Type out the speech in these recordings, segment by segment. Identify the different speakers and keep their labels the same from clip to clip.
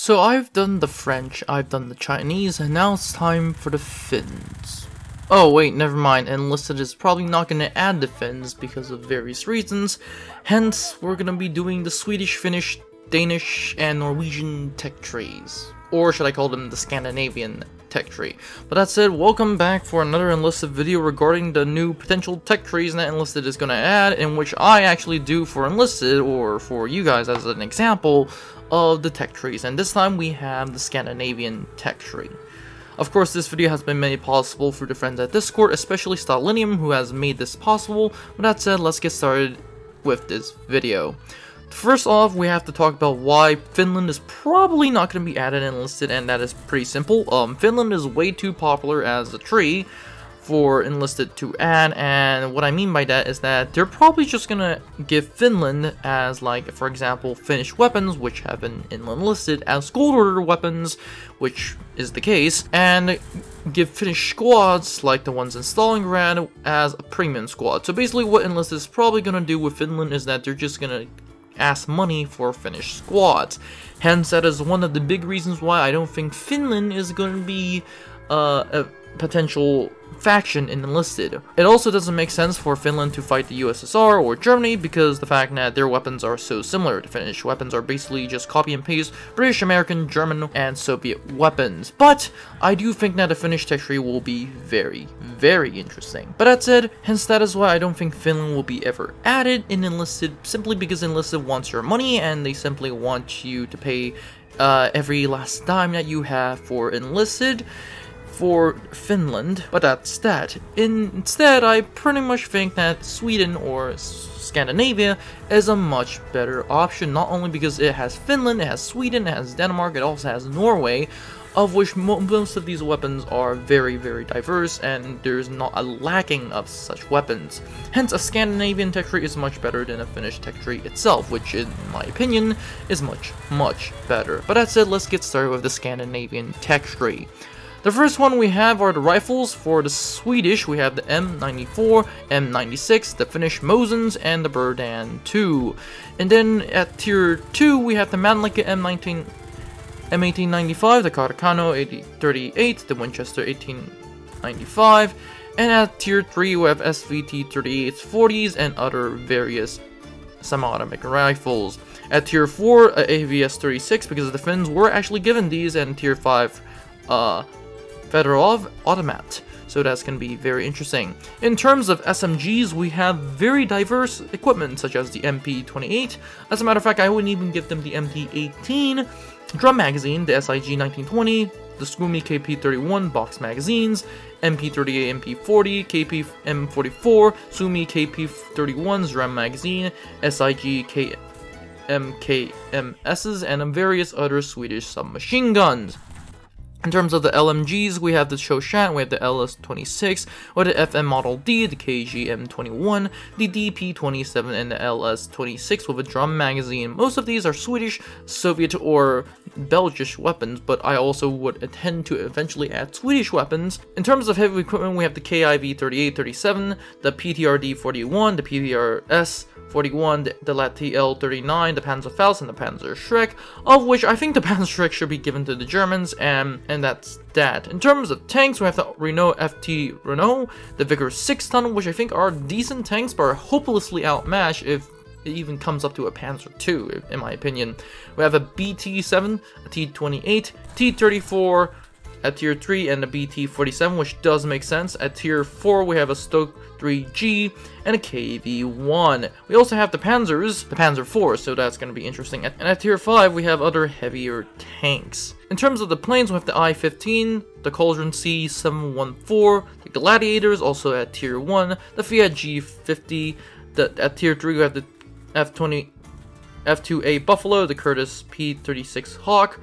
Speaker 1: So I've done the French, I've done the Chinese, and now it's time for the Finns. Oh wait, never mind, Enlisted is probably not going to add the Finns because of various reasons, hence we're going to be doing the Swedish, Finnish, Danish, and Norwegian tech trees. Or should I call them the Scandinavian tech tree. But that said, welcome back for another Enlisted video regarding the new potential tech trees that Enlisted is going to add, in which I actually do for Enlisted, or for you guys as an example, of the tech trees. And this time we have the Scandinavian tech tree. Of course, this video has been made possible through the friends at Discord, especially Stalinium, who has made this possible. With that said, let's get started with this video. First off, we have to talk about why Finland is probably not going to be added in Enlisted, and that is pretty simple. Finland is way too popular as a tree for Enlisted to add, and what I mean by that is that they're probably just going to give Finland as, like, for example, Finnish weapons, which have been in Enlisted, as gold order weapons, which is the case, and give Finnish squads, like the ones in Stalingrad, as a premium squad. So basically what Enlisted is probably going to do with Finland is that they're just going to ask money for Finnish squads. Hence, that is one of the big reasons why I don't think Finland is going to be a potential faction in Enlisted. It also doesn't make sense for Finland to fight the USSR or Germany because the fact that their weapons are so similar. The Finnish weapons are basically just copy and paste British, American, German, and Soviet weapons. But I do think that the Finnish tech tree will be very, very interesting. But that said, hence that is why I don't think Finland will be ever added in Enlisted, simply because Enlisted wants your money and they simply want you to pay every last dime that you have for Enlisted for Finland. But that's that. Instead, I pretty much think that Sweden or Scandinavia is a much better option, not only because it has Finland, it has Sweden, it has Denmark, it also has Norway, of which most of these weapons are very, very diverse, and there's not a lacking of such weapons. Hence, a Scandinavian tech tree is much better than a Finnish tech tree itself, which in my opinion is much, much better. But that said, let's get started with the Scandinavian tech tree. The first one we have are the rifles. For the Swedish, we have the M94, M96, the Finnish Mosins, and the Berdan 2. And then at tier 2, we have the Mannlicher M1895, the Carcano 8038, the Winchester 1895, and at tier 3 we have SVT 3840s and other various semi-automatic rifles. At tier 4, AVS 36, because the Finns were actually given these, and tier 5, Fedorov Automat. So that's going to be very interesting. In terms of SMGs, we have very diverse equipment, such as the MP28. As a matter of fact, I wouldn't even give them the MP18 drum magazine, the SIG 1920, the Suomi KP31 box magazines, MP38, MP40, KP M44, Suomi KP31's drum magazine, SIG KMKMSs, and various other Swedish submachine guns. In terms of the LMGs, we have the Chauchat, we have the LS26, or the FM Model D, the KGM21, the DP27, and the LS26 with a drum magazine. Most of these are Swedish, Soviet, or Belgish weapons, but I also would intend to eventually add Swedish weapons. In terms of heavy equipment, we have the KIV 3837, the PTRD 41, the PTRS 41, the LAT-TL 39, the Panzerfaust, and the Panzerschreck, of which I think the Panzerschreck should be given to the Germans, and that's that. In terms of tanks, we have the Renault FT Renault, the Vickers 6-ton, which I think are decent tanks, but are hopelessly outmatched if it even comes up to a Panzer II, in my opinion. We have a BT7, a T28, T34, at tier 3, and the BT-47, which does make sense. At tier 4, we have a Stoke 3G and a KV-1. We also have the Panzers, the Panzer IV, so that's going to be interesting. And at tier 5, we have other heavier tanks. In terms of the planes, we have the I-15, the Cauldron C714, the Gladiators, also at tier 1, the Fiat G50, at tier 3, we have the F2A Buffalo, the Curtiss P36 Hawk.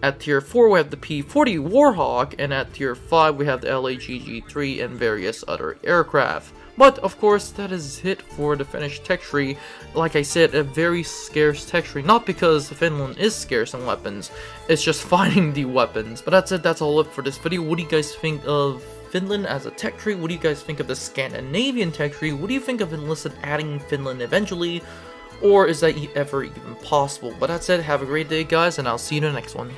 Speaker 1: At tier 4, we have the P40 Warhawk, and at tier 5, we have the LAGG-3 and various other aircraft. But, of course, that is it for the Finnish tech tree. Like I said, a very scarce tech tree, not because Finland is scarce in weapons, it's just finding the weapons. But that's it, that's all up for this video. What do you guys think of Finland as a tech tree? What do you guys think of the Scandinavian tech tree? What do you think of Enlisted adding Finland eventually? Or is that ever even possible? But that said, have a great day guys, and I'll see you in the next one.